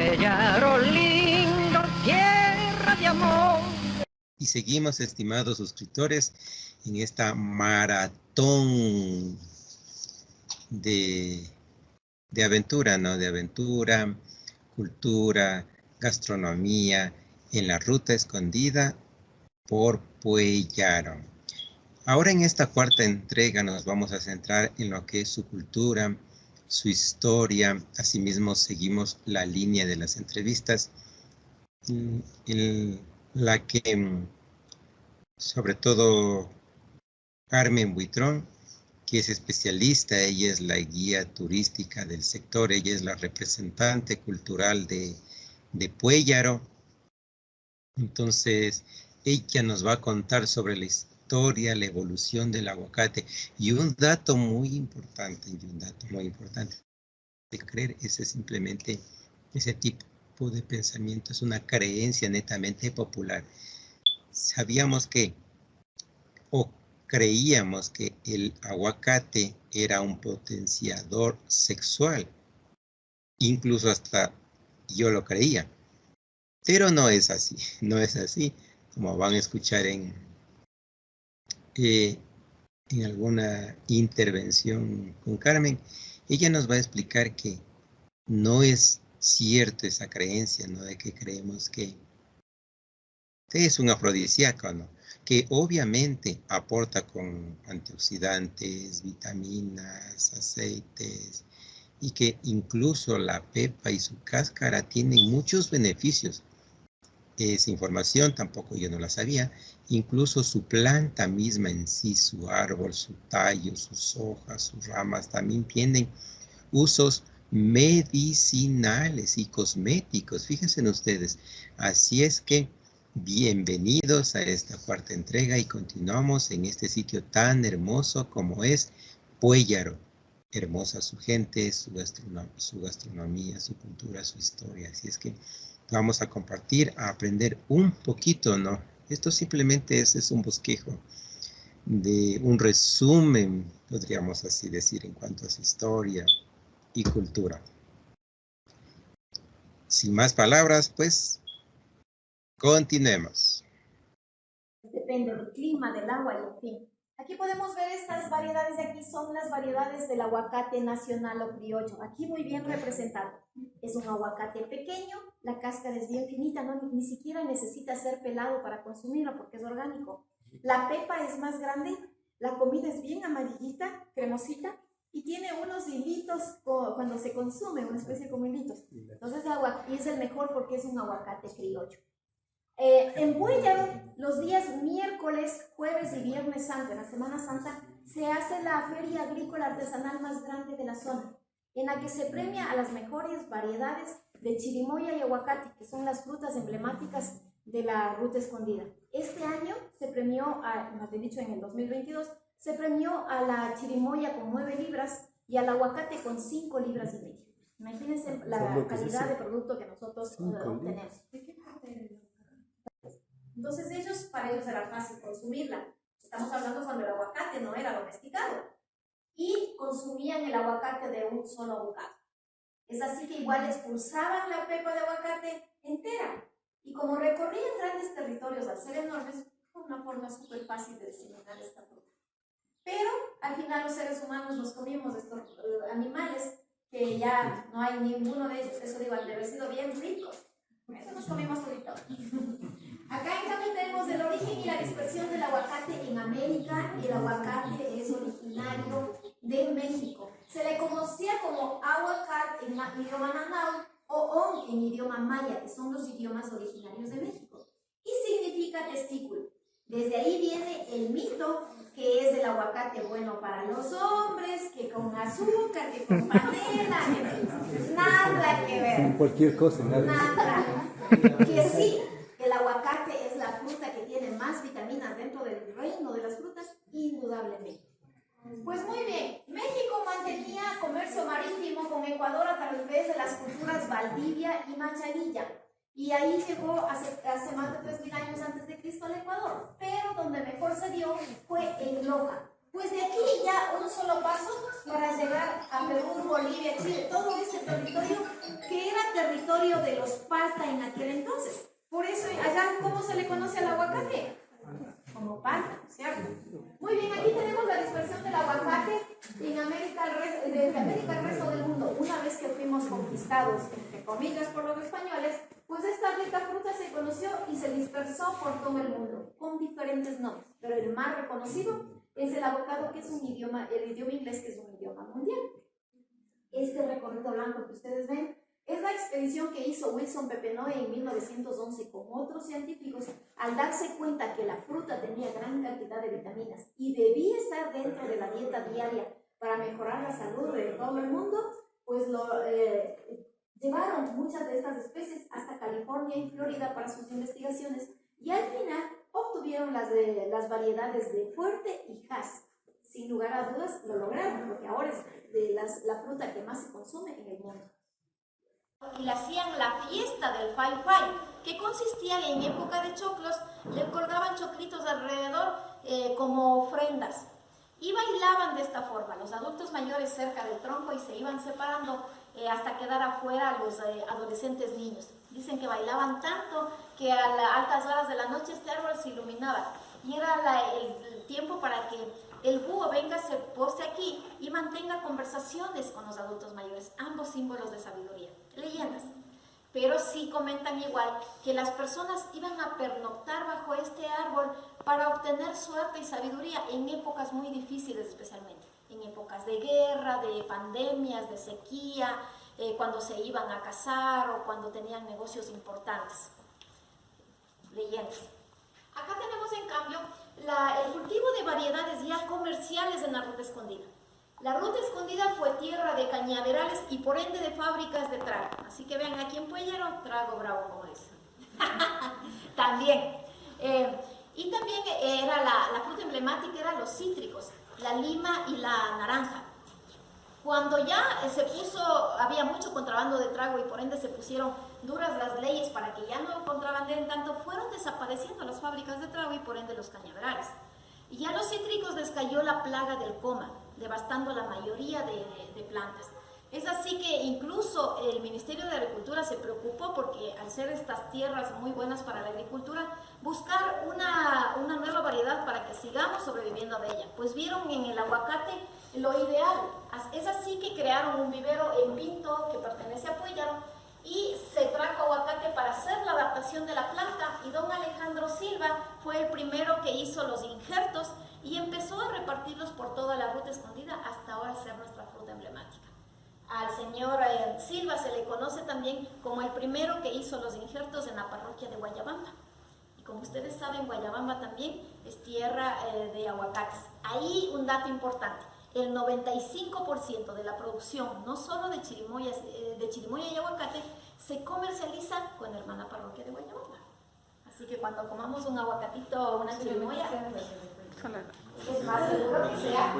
Puellaro lindo, tierra de amor. Y seguimos, estimados suscriptores, en esta maratón de aventura, ¿no? De aventura, cultura, gastronomía, en la ruta escondida por Puellaro. Ahora en esta cuarta entrega nos vamos a centrar en lo que es su cultura, su historia. Asimismo seguimos la línea de las entrevistas, en la que sobre todo Carmen Buitrón, que es especialista, ella es la guía turística del sector, ella es la representante cultural de Puellaro. Entonces, ella nos va a contar sobre la historia, la evolución del aguacate. Y un dato muy importante, de creer, ese simplemente, ese tipo de pensamiento es una creencia netamente popular. Sabíamos que, o creíamos que el aguacate era un potenciador sexual. Incluso hasta yo lo creía. Pero no es así, no es así. Como van a escuchar en alguna intervención con Carmen, ella nos va a explicar que no es cierto esa creencia, ¿no? De que creemos que es un afrodisíaco, ¿no? Que obviamente aporta con antioxidantes, vitaminas, aceites, y que incluso la pepa y su cáscara tienen muchos beneficios. Esa información tampoco yo no la sabía. Incluso su planta misma en sí, su árbol, su tallo, sus hojas, sus ramas, también tienen usos medicinales y cosméticos. Fíjense ustedes. Así es que bienvenidos a esta cuarta entrega y continuamos en este sitio tan hermoso como es Puellaro. Hermosa su gente, su gastronomía, su cultura, su historia. Así es que vamos a compartir, a aprender un poquito, ¿no? Esto simplemente es un bosquejo de un resumen, podríamos así decir, en cuanto a su historia y cultura. Sin más palabras, pues, continuemos. Depende del clima, del agua y en fin. Aquí podemos ver estas variedades de aquí, son las variedades del aguacate nacional o criollo. Aquí muy bien representado. Es un aguacate pequeño, la cáscara es bien finita, ni siquiera necesita ser pelado para consumirlo porque es orgánico. La pepa es más grande, la comida es bien amarillita, cremosita, y tiene unos hilitos cuando se consume, una especie como hilitos. Entonces es el mejor porque es un aguacate criollo. En Puellaro, los días miércoles, jueves y viernes santo, en la Semana Santa, se hace la feria agrícola artesanal más grande de la zona, en la que se premia a las mejores variedades de chirimoya y aguacate, que son las frutas emblemáticas de la ruta escondida. Este año se premió, más bien dicho en el 2022, se premió a la chirimoya con 9 libras y al aguacate con 5 libras y media. Imagínense la calidad de producto que nosotros obtenemos. Entonces para ellos era fácil consumirla. Estamos hablando cuando el aguacate no era domesticado. Y consumían el aguacate de un solo bocado. Es así que igual expulsaban la pepa de aguacate entera. Y como recorrían grandes territorios al ser enormes, fue una forma súper fácil de diseminar esta fruta. Pero al final los seres humanos nos comimos estos animales que ya no hay ninguno de ellos. Eso digo, han de haber sido bien ricos. Eso nos comimos ahorita. Acá en cambio tenemos el origen y la dispersión del aguacate en América. El aguacate es originario de México. Se le conocía como aguacate en idioma náhuatl o on en idioma maya, que son los idiomas originarios de México. Y significa testículo. Desde ahí viene el mito que es del aguacate bueno para los hombres, que con azúcar, que con panela, que nada que ver. Con cualquier cosa, nada. Que sí. El aguacate es la fruta que tiene más vitaminas dentro del reino de las frutas, indudablemente. Pues muy bien, México mantenía comercio marítimo con Ecuador a través de las culturas Valdivia y Machanilla. Y ahí llegó hace más de 3.000 años antes de Cristo al Ecuador. Pero donde mejor se dio fue en Loja. Pues de aquí ya un solo paso para llegar a Perú, Bolivia, Chile, todo ese territorio que era territorio territorio de los Palta en aquel entonces. Por eso allá, ¿cómo se le conoce al aguacate? Como Palta, ¿cierto? Muy bien, aquí tenemos la dispersión del aguacate en América, desde América al resto del mundo. Una vez que fuimos conquistados, entre comillas, por los españoles, pues esta rica fruta se conoció y se dispersó por todo el mundo, con diferentes nombres. Pero el más reconocido es el avocado, que es un idioma, el idioma inglés, que es un idioma mundial. Este recorrido blanco que ustedes ven es la expedición que hizo Wilson Pepenoe en 1911 con otros científicos al darse cuenta que la fruta tenía gran cantidad de vitaminas y debía estar dentro de la dieta diaria para mejorar la salud de todo el mundo, pues llevaron muchas de estas especies hasta California y Florida para sus investigaciones y al final obtuvieron las variedades de Fuerte y Hass. Sin lugar a dudas lo lograron, porque ahora es la fruta que más se consume en el mundo. Y le hacían la fiesta del Fai Fai, que consistía en época de choclos, le colgaban choclitos alrededor como ofrendas. Y bailaban de esta forma, los adultos mayores cerca del tronco y se iban separando hasta quedar afuera los adolescentes niños. Dicen que bailaban tanto que a las altas horas de la noche este árbol se iluminaba. Y era el tiempo para que el búho venga, se poste aquí y mantenga conversaciones con los adultos mayores, ambos símbolos de sabiduría, leyendas. Pero sí comentan igual que las personas iban a pernoctar bajo este árbol para obtener suerte y sabiduría en épocas muy difíciles, especialmente en épocas de guerra, de pandemias, de sequía, cuando se iban a casar o cuando tenían negocios importantes. Leyendas. Acá tenemos en cambio el cultivo de variedades ya comerciales en la Ruta Escondida. La Ruta Escondida fue tierra de cañaverales y por ende de fábricas de trago. Así que vean, aquí en Puellero, trago bravo, como dicen. También. Y también era la fruta emblemática, eran los cítricos, la lima y la naranja. Cuando ya había mucho contrabando de trago y por ende se pusieron duras las leyes para que ya no contrabandeen tanto, fueron desapareciendo las fábricas de trago y por ende los cañaverales. Y ya a los cítricos les cayó la plaga del coma, devastando la mayoría de plantas. Es así que incluso el Ministerio de Agricultura se preocupó porque al ser estas tierras muy buenas para la agricultura, buscar una nueva variedad para que sigamos sobreviviendo de ella. Pues vieron en el aguacate lo ideal. Es así que crearon un vivero en Pinto que pertenece a Puellaro y se trajo aguacate para hacer la adaptación de la planta y don Alejandro Silva fue el primero que hizo los injertos y empezó a repartirlos por toda la Ruta Escondida hasta ahora ser nuestra fruta emblemática. Al señor Silva se le conoce también como el primero que hizo los injertos en la parroquia de Guayabamba. Y como ustedes saben, Guayabamba también es tierra de aguacates. Ahí un dato importante, el 95% de la producción, no solo de chirimoya y aguacate, se comercializa con la hermana parroquia de Guayabamba. Así que cuando comamos un aguacatito o una chirimoya, es más seguro que sea.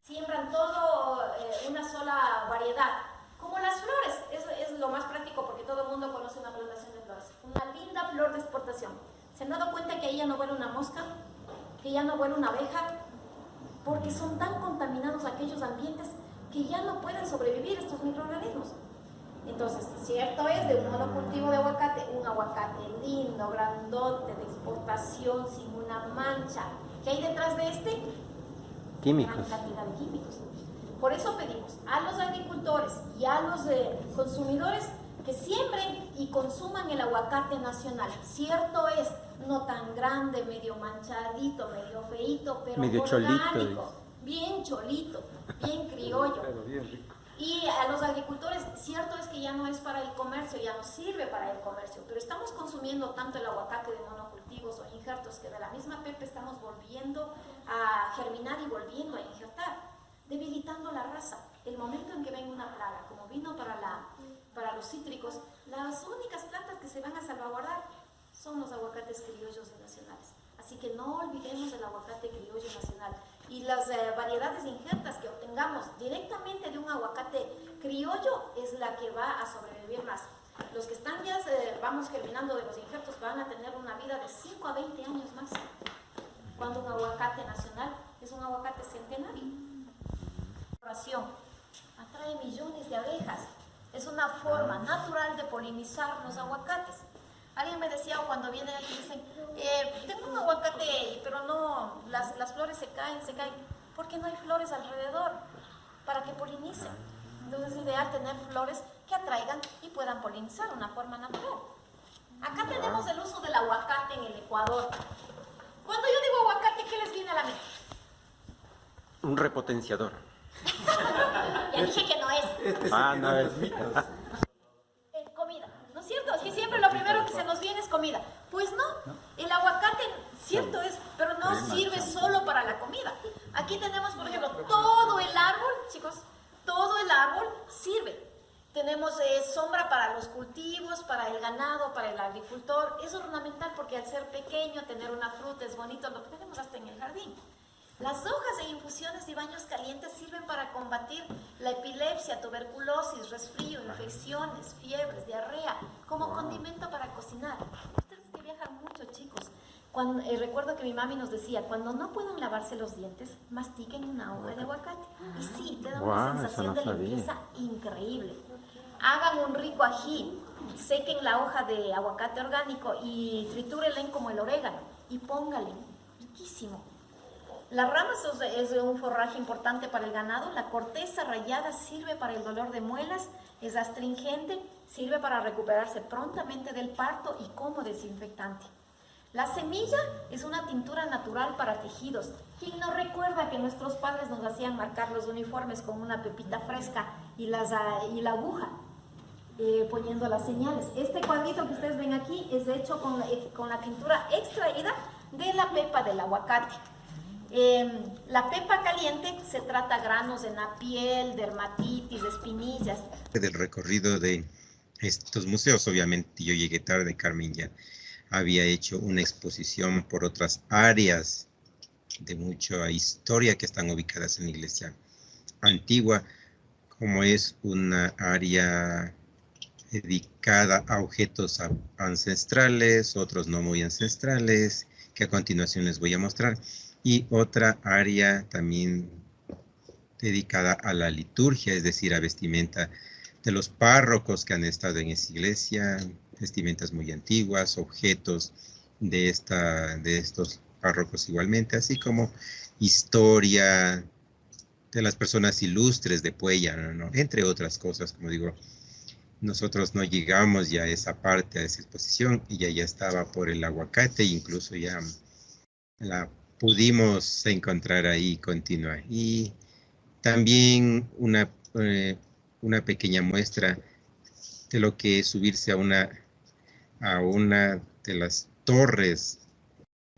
Siembran todo una sola variedad. Como las flores, eso es lo más práctico porque todo el mundo conoce una plantación de flores. Una linda flor de exportación. ¿Se han dado cuenta que ahí ya no vuela una mosca? ¿Que ya no vuela una abeja? Porque son tan contaminados aquellos ambientes que ya no pueden sobrevivir estos microorganismos. Entonces, cierto es de un monocultivo de aguacate, un aguacate lindo, grandote, de exportación, sin una mancha. ¿Qué hay detrás de este? Químicos. Gran cantidad de químicos. Por eso pedimos a los agricultores y a los consumidores que siembren y consuman el aguacate nacional. Cierto es, no tan grande, medio manchadito, medio feíto, pero medio orgánico, cholito, bien cholito, bien criollo. Pero bien rico. Y a los agricultores, cierto es que ya no es para el comercio, ya no sirve para el comercio, pero estamos consumiendo tanto el aguacate de monocultivos o injertos que de la misma pepe estamos volviendo a germinar y volviendo a injertar, debilitando la raza. El momento en que venga una plaga, como vino para los cítricos, las únicas plantas que se van a salvaguardar son los aguacates criollos nacionales. Así que no olvidemos el aguacate criollo nacional. Y las variedades injertas que obtengamos directamente de un aguacate criollo es la que va a sobrevivir más. Los que están ya, vamos germinando de los injertos, van a tener una vida de 5 a 20 años más. Cuando un aguacate nacional es un aguacate centenario. La floración atrae millones de abejas. Es una forma natural de polinar. polinizar los aguacates. Alguien me decía, o cuando vienen aquí dicen, tengo un aguacate, pero no, las flores se caen, porque no hay flores alrededor para que polinicen. Entonces es ideal tener flores que atraigan y puedan polinizar de una forma natural. Acá tenemos el uso del aguacate en el Ecuador. Cuando yo digo aguacate, ¿qué les viene a la mente? Un repotenciador. Ya dije que no es. No es. Comida, ¿no es cierto? Es que siempre lo primero que se nos viene es comida. Pues no, el aguacate, cierto es, pero no sirve solo para la comida. Aquí tenemos, por ejemplo, todo el árbol, chicos, todo el árbol sirve. Tenemos sombra para los cultivos, para el ganado, para el agricultor. Es ornamental porque al ser pequeño, tener una fruta es bonito, lo tenemos hasta en el jardín. Las hojas de infusiones y baños calientes sirven para combatir la epilepsia, tuberculosis, resfrío, infecciones, fiebres, diarrea, como condimento para cocinar. Ustedes que viajan mucho, chicos, recuerdo que mi mami nos decía, cuando no puedan lavarse los dientes, mastiquen una hoja de aguacate. Y sí, te da una sensación de limpieza increíble. Hagan un rico ají, sequen la hoja de aguacate orgánico y tritúrenla como el orégano y póngale, riquísimo. Las ramas es un forraje importante para el ganado. La corteza rallada sirve para el dolor de muelas, es astringente, sirve para recuperarse prontamente del parto y como desinfectante. La semilla es una tintura natural para tejidos. ¿Quién no recuerda que nuestros padres nos hacían marcar los uniformes con una pepita fresca y la aguja, poniendo las señales? Este cuadrito que ustedes ven aquí es hecho con la tintura extraída de la pepa del aguacate. La pepa caliente se trata granos en la piel, dermatitis, espinillas. Del recorrido de estos museos, obviamente yo llegué tarde, Carmen ya había hecho una exposición por otras áreas de mucha historia que están ubicadas en la iglesia antigua, como es una área dedicada a objetos ancestrales, otros no muy ancestrales, que a continuación les voy a mostrar. Y otra área también dedicada a la liturgia, es decir, a vestimenta de los párrocos que han estado en esa iglesia, vestimentas muy antiguas, objetos de estos párrocos igualmente, así como historia de las personas ilustres de Puella, ¿no? Entre otras cosas, como digo, nosotros no llegamos ya a esa parte, a esa exposición, y ya estaba por el aguacate, incluso ya la pudimos encontrar ahí continua. Y también una pequeña muestra de lo que es subirse a una de las torres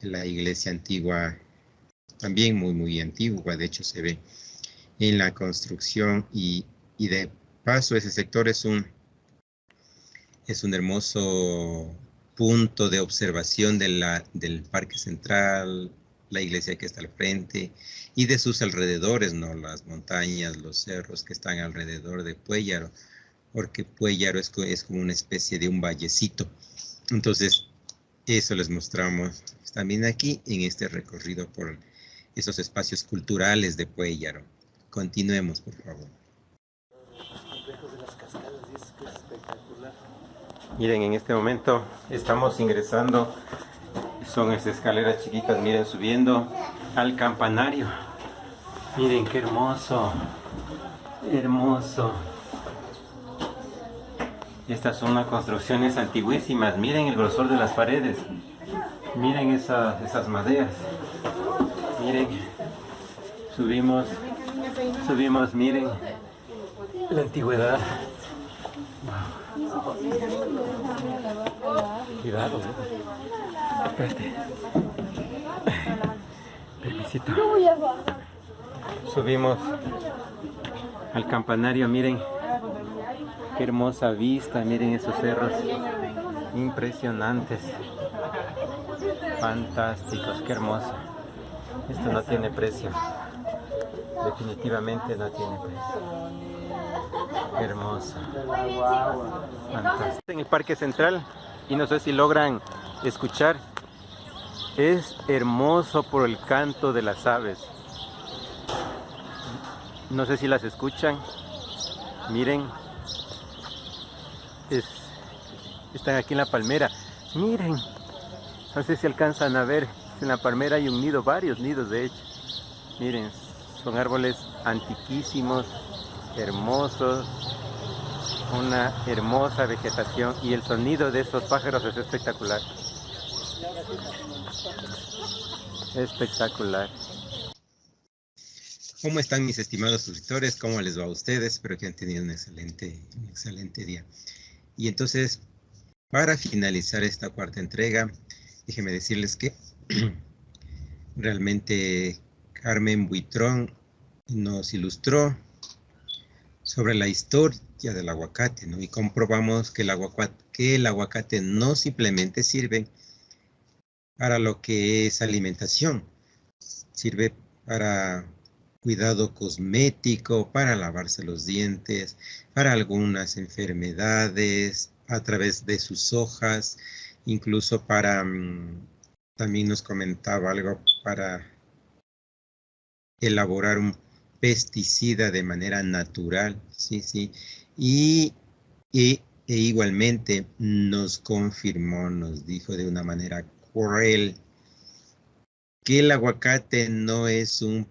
de la iglesia antigua, también muy antigua, de hecho se ve en la construcción, y de paso ese sector es un hermoso punto de observación del Parque Central, la iglesia que está al frente y de sus alrededores, ¿no? Las montañas, los cerros que están alrededor de Puellaro, porque Puellaro es como una especie de un vallecito. Entonces, eso les mostramos también aquí en este recorrido por esos espacios culturales de Puellaro. Continuemos, por favor. Miren, en este momento estamos ingresando, son estas escaleras chiquitas, miren, subiendo al campanario. Miren qué hermoso, hermoso. Estas son unas construcciones antiguísimas, miren el grosor de las paredes, miren esas maderas, miren, subimos, miren la antigüedad. Cuidado, espérate. Permisito. Subimos al campanario, miren qué hermosa vista, miren esos cerros impresionantes, fantásticos, qué hermoso. Esto no tiene precio, definitivamente no tiene precio. Qué hermoso. Fantástico. En el Parque Central, y no sé si logran escuchar, es hermoso por el canto de las aves. No sé si las escuchan. Miren, es Están aquí en la palmera. Miren, no sé si alcanzan a ver, en la palmera hay un nido, varios nidos de hecho. Miren, son árboles antiquísimos, hermosos, una hermosa vegetación y el sonido de estos pájaros es espectacular. Espectacular. ¿Cómo están mis estimados suscriptores? ¿Cómo les va a ustedes? Espero que han tenido un excelente día. Y entonces, para finalizar esta cuarta entrega, déjenme decirles que realmente Carmen Buitrón nos ilustró sobre la historia del aguacate, ¿no? Y comprobamos que el aguacate no simplemente sirve para lo que es alimentación, sirve para cuidado cosmético, para lavarse los dientes, para algunas enfermedades, a través de sus hojas, incluso para, también nos comentaba algo para elaborar un pesticida de manera natural, sí, e igualmente nos confirmó, nos dijo de una manera cruel que el aguacate no es un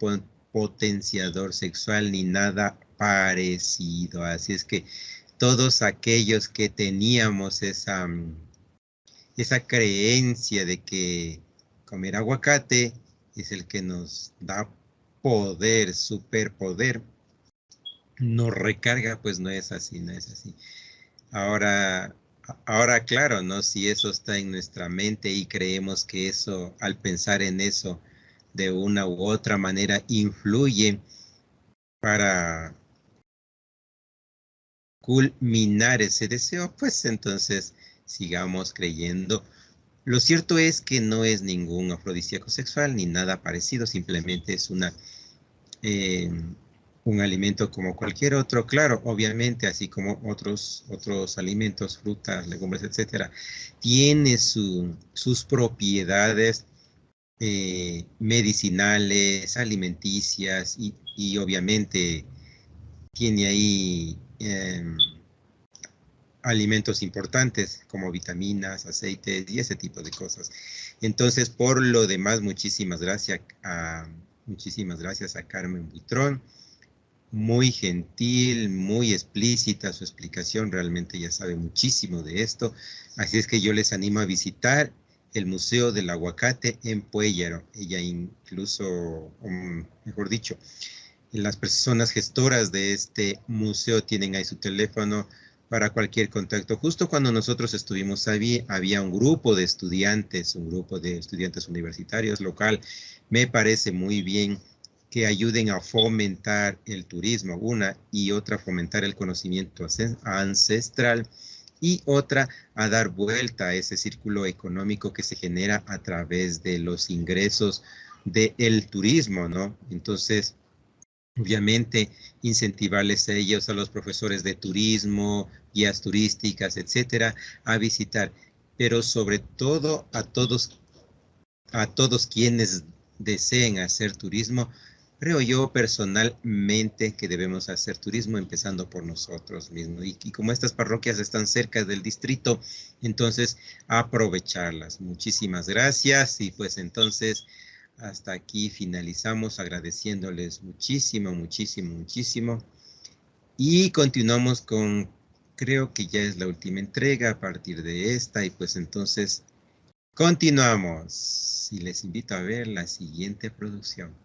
potenciador sexual ni nada parecido. Así es que todos aquellos que teníamos esa creencia de que comer aguacate es el que nos da poder, superpoder, nos recarga, pues no es así, no es así. Ahora claro, ¿no? Si eso está en nuestra mente y creemos que eso, al pensar en eso, de una u otra manera, influye para culminar ese deseo, pues entonces sigamos creyendo. Lo cierto es que no es ningún afrodisíaco sexual ni nada parecido, simplemente es un alimento como cualquier otro, claro, obviamente, así como otros alimentos, frutas, legumbres, etcétera, tiene sus propiedades medicinales, alimenticias y obviamente tiene ahí alimentos importantes como vitaminas, aceites y ese tipo de cosas. Entonces, por lo demás, muchísimas gracias a Carmen Buitrón. Muy gentil, muy explícita su explicación, realmente ya sabe muchísimo de esto. Así es que yo les animo a visitar el Museo del Aguacate en Puellaro. Ella incluso, mejor dicho, las personas gestoras de este museo tienen ahí su teléfono para cualquier contacto. Justo cuando nosotros estuvimos ahí, había un grupo de estudiantes universitarios local. Me parece muy bien que ayuden a fomentar el turismo, una, y otra fomentar el conocimiento ancestral, y otra a dar vuelta a ese círculo económico que se genera a través de los ingresos del turismo, ¿no? Entonces, obviamente, incentivarles a ellos, a los profesores de turismo, guías turísticas, etcétera, a visitar, pero sobre todo a todos quienes deseen hacer turismo. Creo yo personalmente que debemos hacer turismo empezando por nosotros mismos. Y como estas parroquias están cerca del distrito, entonces aprovecharlas. Muchísimas gracias y pues entonces hasta aquí finalizamos agradeciéndoles muchísimo. Y continuamos con, creo que ya es la última entrega a partir de esta y pues entonces continuamos. Y les invito a ver la siguiente producción.